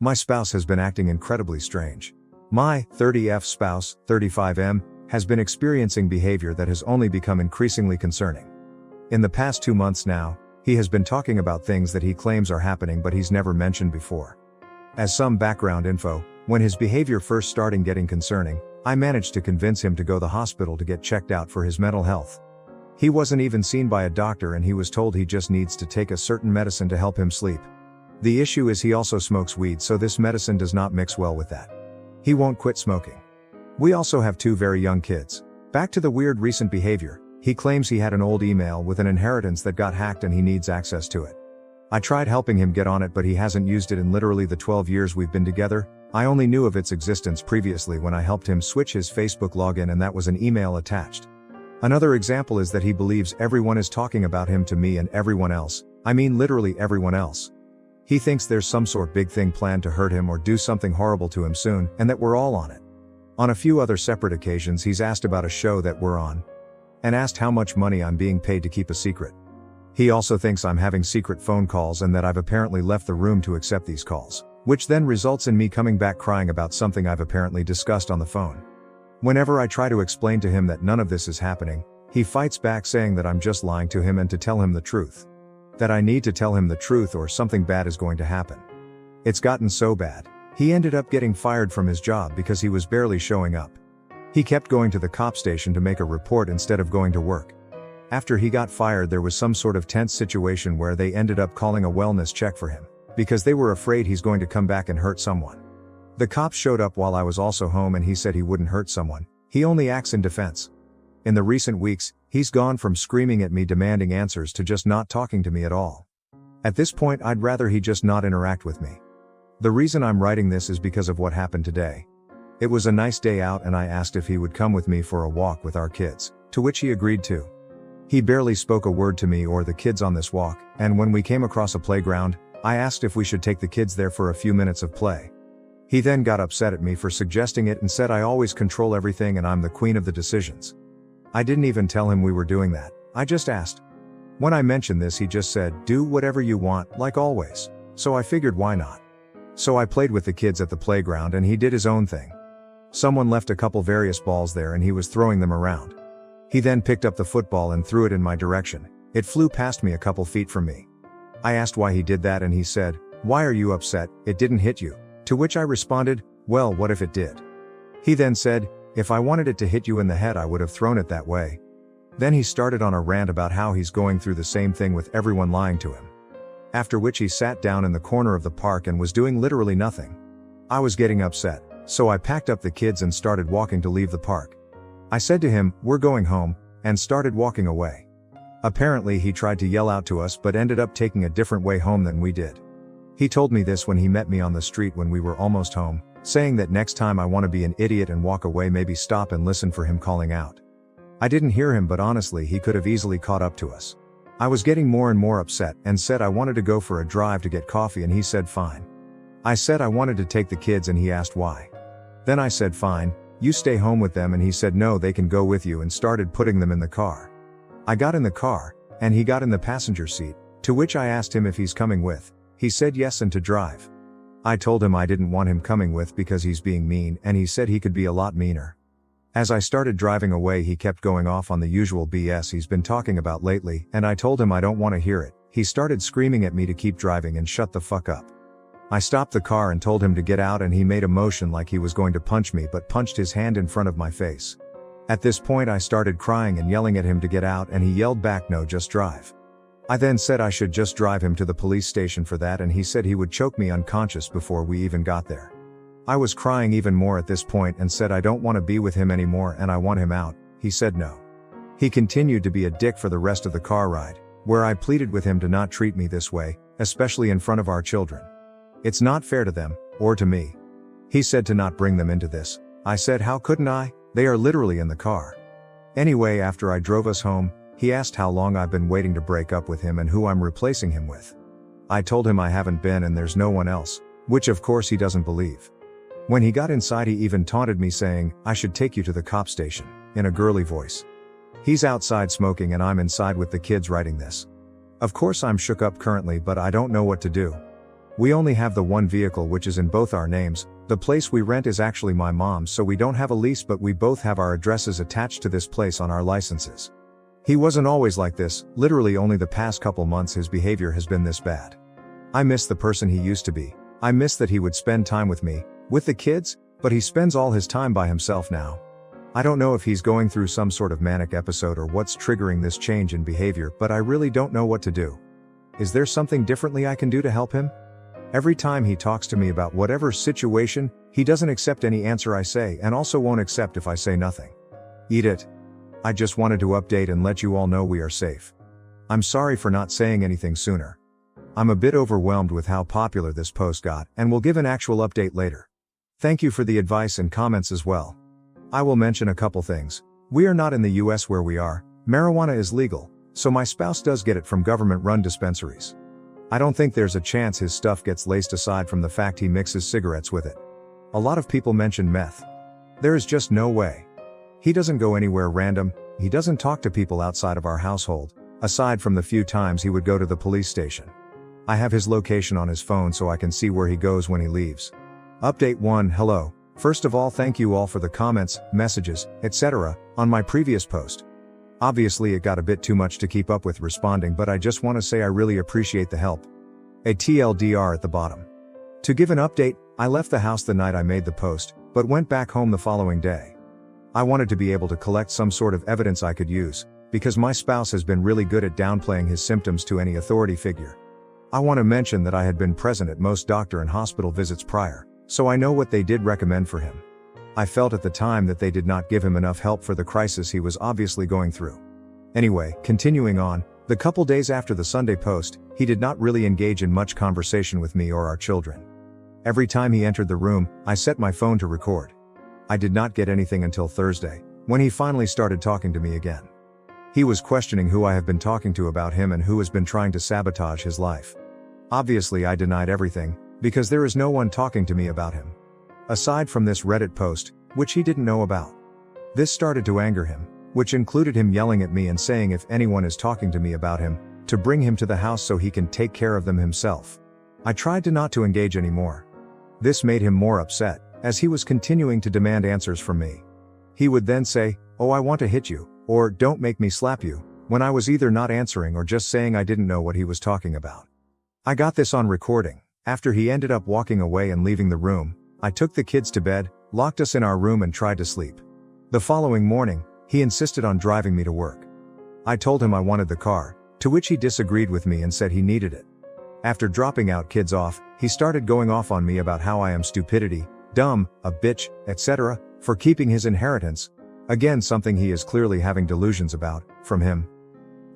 My spouse has been acting incredibly strange. My 30F spouse, 35M, has been experiencing behavior that has only become increasingly concerning. In the past 2 months now, he has been talking about things that he claims are happening but he's never mentioned before. As some background info, when his behavior first started getting concerning, I managed to convince him to go to the hospital to get checked out for his mental health. He wasn't even seen by a doctor and he was told he just needs to take a certain medicine to help him sleep. The issue is he also smokes weed, so this medicine does not mix well with that. He won't quit smoking. We also have 2 very young kids. Back to the weird recent behavior, he claims he had an old email with an inheritance that got hacked and he needs access to it. I tried helping him get on it but he hasn't used it in literally the 12 years we've been together. I only knew of its existence previously when I helped him switch his Facebook login and that was an email attached. Another example is that he believes everyone is talking about him to me and everyone else, I mean literally everyone else. He thinks there's some sort big thing planned to hurt him or do something horrible to him soon, and that we're all on it. On a few other separate occasions he's asked about a show that we're on, and asked how much money I'm being paid to keep a secret. He also thinks I'm having secret phone calls and that I've apparently left the room to accept these calls, which then results in me coming back crying about something I've apparently discussed on the phone. Whenever I try to explain to him that none of this is happening, he fights back saying that I'm just lying to him and to tell him the truth. That I need to tell him the truth or something bad is going to happen. It's gotten so bad, he ended up getting fired from his job because he was barely showing up. He kept going to the cop station to make a report instead of going to work. After he got fired there was some sort of tense situation where they ended up calling a wellness check for him, because they were afraid he's going to come back and hurt someone. The cops showed up while I was also home and he said he wouldn't hurt someone, he only acts in defense. In the recent weeks, he's gone from screaming at me demanding answers to just not talking to me at all. At this point I'd rather he just not interact with me. The reason I'm writing this is because of what happened today. It was a nice day out and I asked if he would come with me for a walk with our kids, to which he agreed to. He barely spoke a word to me or the kids on this walk, and when we came across a playground, I asked if we should take the kids there for a few minutes of play. He then got upset at me for suggesting it and said I always control everything and I'm the queen of the decisions. I didn't even tell him we were doing that, I just asked. When I mentioned this he just said, do whatever you want, like always. So I figured why not. So I played with the kids at the playground and he did his own thing. Someone left a couple various balls there and he was throwing them around. He then picked up the football and threw it in my direction. It flew past me a couple feet from me. I asked why he did that and he said, why are you upset, it didn't hit you? To which I responded, well, what if it did? He then said, if I wanted it to hit you in the head I would have thrown it that way. Then he started on a rant about how he's going through the same thing with everyone lying to him. After which he sat down in the corner of the park and was doing literally nothing. I was getting upset, so I packed up the kids and started walking to leave the park. I said to him, we're going home, and started walking away. Apparently he tried to yell out to us but ended up taking a different way home than we did. He told me this when he met me on the street when we were almost home, saying that next time I want to be an idiot and walk away maybe stop and listen for him calling out. I didn't hear him but honestly he could have easily caught up to us. I was getting more and more upset and said I wanted to go for a drive to get coffee and he said fine. I said I wanted to take the kids and he asked why. Then I said fine, you stay home with them and he said no they can go with you and started putting them in the car. I got in the car, and he got in the passenger seat, to which I asked him if he's coming with. He said yes and to drive. I told him I didn't want him coming with because he's being mean and he said he could be a lot meaner. As I started driving away he kept going off on the usual BS he's been talking about lately and I told him I don't want to hear it. He started screaming at me to keep driving and shut the fuck up. I stopped the car and told him to get out and he made a motion like he was going to punch me but punched his hand in front of my face. At this point I started crying and yelling at him to get out and he yelled back no just drive. I then said I should just drive him to the police station for that and he said he would choke me unconscious before we even got there. I was crying even more at this point and said I don't want to be with him anymore and I want him out. He said no. He continued to be a dick for the rest of the car ride, where I pleaded with him to not treat me this way, especially in front of our children. It's not fair to them, or to me. He said to not bring them into this. I said how couldn't I? They are literally in the car. Anyway, after I drove us home, he asked how long I've been waiting to break up with him and who I'm replacing him with. I told him I haven't been and there's no one else, which of course he doesn't believe. When he got inside he even taunted me saying, I should take you to the cop station, in a girly voice. He's outside smoking and I'm inside with the kids writing this. Of course I'm shook up currently but I don't know what to do. We only have the one vehicle which is in both our names. The place we rent is actually my mom's, so we don't have a lease, but we both have our addresses attached to this place on our licenses. He wasn't always like this, literally only the past couple months his behavior has been this bad. I miss the person he used to be. I miss that he would spend time with me, with the kids, but he spends all his time by himself now. I don't know if he's going through some sort of manic episode or what's triggering this change in behavior, but I really don't know what to do. Is there something differently I can do to help him? Every time he talks to me about whatever situation, he doesn't accept any answer I say and also won't accept if I say nothing. Eat it. I just wanted to update and let you all know we are safe. I'm sorry for not saying anything sooner. I'm a bit overwhelmed with how popular this post got and will give an actual update later. Thank you for the advice and comments as well. I will mention a couple things. We are not in the US where we are. Marijuana is legal, so my spouse does get it from government-run dispensaries. I don't think there's a chance his stuff gets laced aside from the fact he mixes cigarettes with it. A lot of people mention meth. There is just no way. He doesn't go anywhere random, he doesn't talk to people outside of our household, aside from the few times he would go to the police station. I have his location on his phone so I can see where he goes when he leaves. Update 1. Hello. First of all, thank you all for the comments, messages, etc. on my previous post. Obviously it got a bit too much to keep up with responding, but I just want to say I really appreciate the help. A TLDR at the bottom. To give an update, I left the house the night I made the post, but went back home the following day. I wanted to be able to collect some sort of evidence I could use, because my spouse has been really good at downplaying his symptoms to any authority figure. I want to mention that I had been present at most doctor and hospital visits prior, so I know what they did recommend for him. I felt at the time that they did not give him enough help for the crisis he was obviously going through. Anyway, continuing on, the couple days after the Sunday post, he did not really engage in much conversation with me or our children. Every time he entered the room, I set my phone to record. I did not get anything until Thursday, when he finally started talking to me again. He was questioning who I have been talking to about him and who has been trying to sabotage his life. Obviously I denied everything, because there is no one talking to me about him. Aside from this Reddit post, which he didn't know about. This started to anger him, which included him yelling at me and saying if anyone is talking to me about him, to bring him to the house so he can take care of them himself. I tried to not to engage anymore. This made him more upset, as he was continuing to demand answers from me. He would then say, "Oh, I want to hit you," or "Don't make me slap you," when I was either not answering or just saying I didn't know what he was talking about. I got this on recording. After he ended up walking away and leaving the room, I took the kids to bed, locked us in our room and tried to sleep. The following morning, he insisted on driving me to work. I told him I wanted the car, to which he disagreed with me and said he needed it. After dropping out kids off, he started going off on me about how I am stupidity, dumb, a bitch, etc., for keeping his inheritance. Again, something he is clearly having delusions about, from him.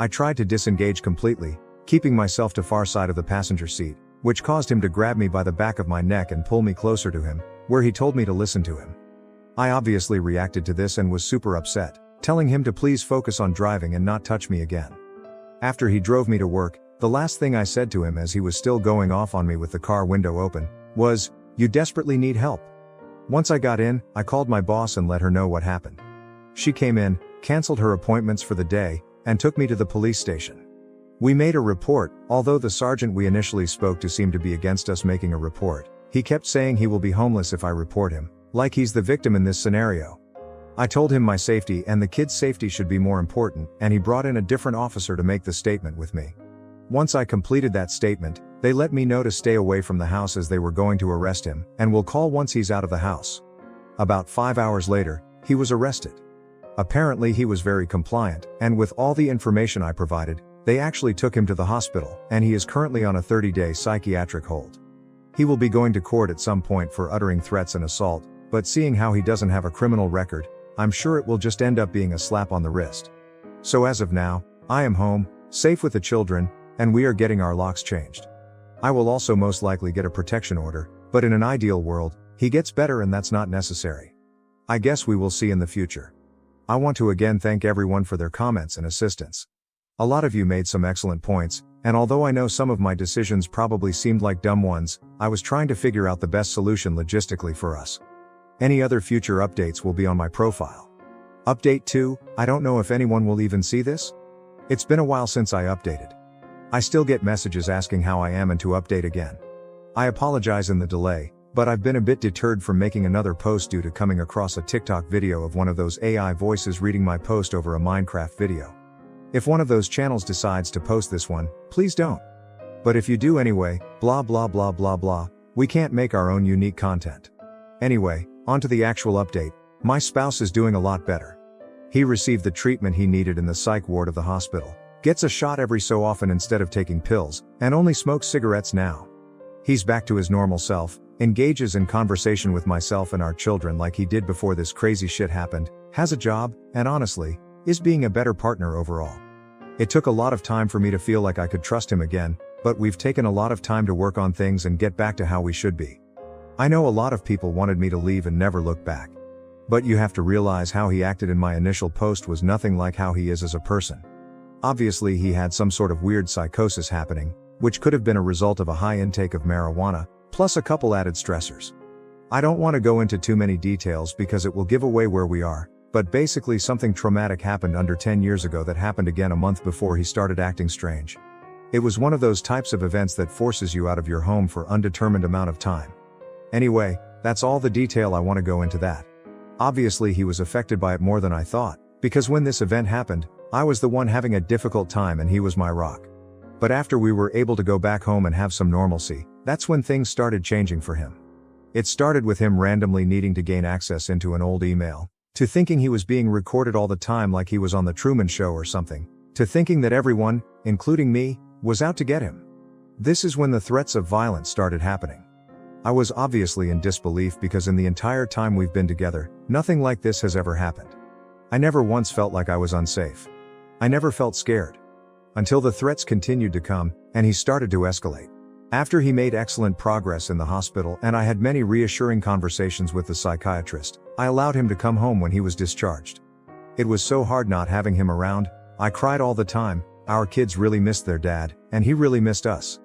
I tried to disengage completely, keeping myself to far side of the passenger seat, which caused him to grab me by the back of my neck and pull me closer to him, where he told me to listen to him. I obviously reacted to this and was super upset, telling him to please focus on driving and not touch me again. After he drove me to work, the last thing I said to him as he was still going off on me with the car window open, was, "You desperately need help." Once I got in, I called my boss and let her know what happened. She came in, canceled her appointments for the day, and took me to the police station. We made a report, although the sergeant we initially spoke to seemed to be against us making a report. He kept saying he will be homeless if I report him, like he's the victim in this scenario. I told him my safety and the kids' safety should be more important, and he brought in a different officer to make the statement with me. Once I completed that statement, they let me know to stay away from the house as they were going to arrest him, and will call once he's out of the house. About 5 hours later, he was arrested. Apparently he was very compliant, and with all the information I provided, they actually took him to the hospital, and he is currently on a 30-day psychiatric hold. He will be going to court at some point for uttering threats and assault, but seeing how he doesn't have a criminal record, I'm sure it will just end up being a slap on the wrist. So as of now, I am home, safe with the children, and we are getting our locks changed. I will also most likely get a protection order, but in an ideal world, he gets better and that's not necessary. I guess we will see in the future. I want to again thank everyone for their comments and assistance. A lot of you made some excellent points, and although I know some of my decisions probably seemed like dumb ones, I was trying to figure out the best solution logistically for us. Any other future updates will be on my profile. Update 2, I don't know if anyone will even see this. It's been a while since I updated. I still get messages asking how I am and to update again. I apologize in the delay, but I've been a bit deterred from making another post due to coming across a TikTok video of one of those AI voices reading my post over a Minecraft video. If one of those channels decides to post this one, please don't. But if you do anyway, blah blah blah blah blah, we can't make our own unique content. Anyway, on to the actual update. My spouse is doing a lot better. He received the treatment he needed in the psych ward of the hospital, gets a shot every so often instead of taking pills, and only smokes cigarettes now. He's back to his normal self, engages in conversation with myself and our children like he did before this crazy shit happened, has a job, and honestly, is being a better partner overall. It took a lot of time for me to feel like I could trust him again, but we've taken a lot of time to work on things and get back to how we should be. I know a lot of people wanted me to leave and never look back. But you have to realize how he acted in my initial post was nothing like how he is as a person. Obviously he had some sort of weird psychosis happening, which could have been a result of a high intake of marijuana, plus a couple added stressors. I don't want to go into too many details because it will give away where we are, but basically something traumatic happened under 10 years ago that happened again a month before he started acting strange. It was one of those types of events that forces you out of your home for undetermined amount of time. Anyway, that's all the detail I want to go into that. Obviously he was affected by it more than I thought, because when this event happened, I was the one having a difficult time and he was my rock. But after we were able to go back home and have some normalcy, that's when things started changing for him. It started with him randomly needing to gain access into an old email, to thinking he was being recorded all the time like he was on the Truman Show or something, to thinking that everyone, including me, was out to get him. This is when the threats of violence started happening. I was obviously in disbelief because in the entire time we've been together, nothing like this has ever happened. I never once felt like I was unsafe. I never felt scared. Until the threats continued to come, and he started to escalate. After he made excellent progress in the hospital and I had many reassuring conversations with the psychiatrist, I allowed him to come home when he was discharged. It was so hard not having him around. I cried all the time. Our kids really missed their dad, and he really missed us.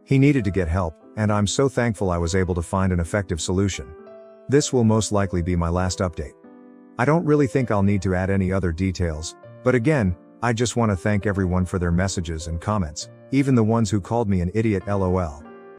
He needed to get help, and I'm so thankful I was able to find an effective solution. This will most likely be my last update. I don't really think I'll need to add any other details, but again, I just want to thank everyone for their messages and comments, even the ones who called me an idiot LOL.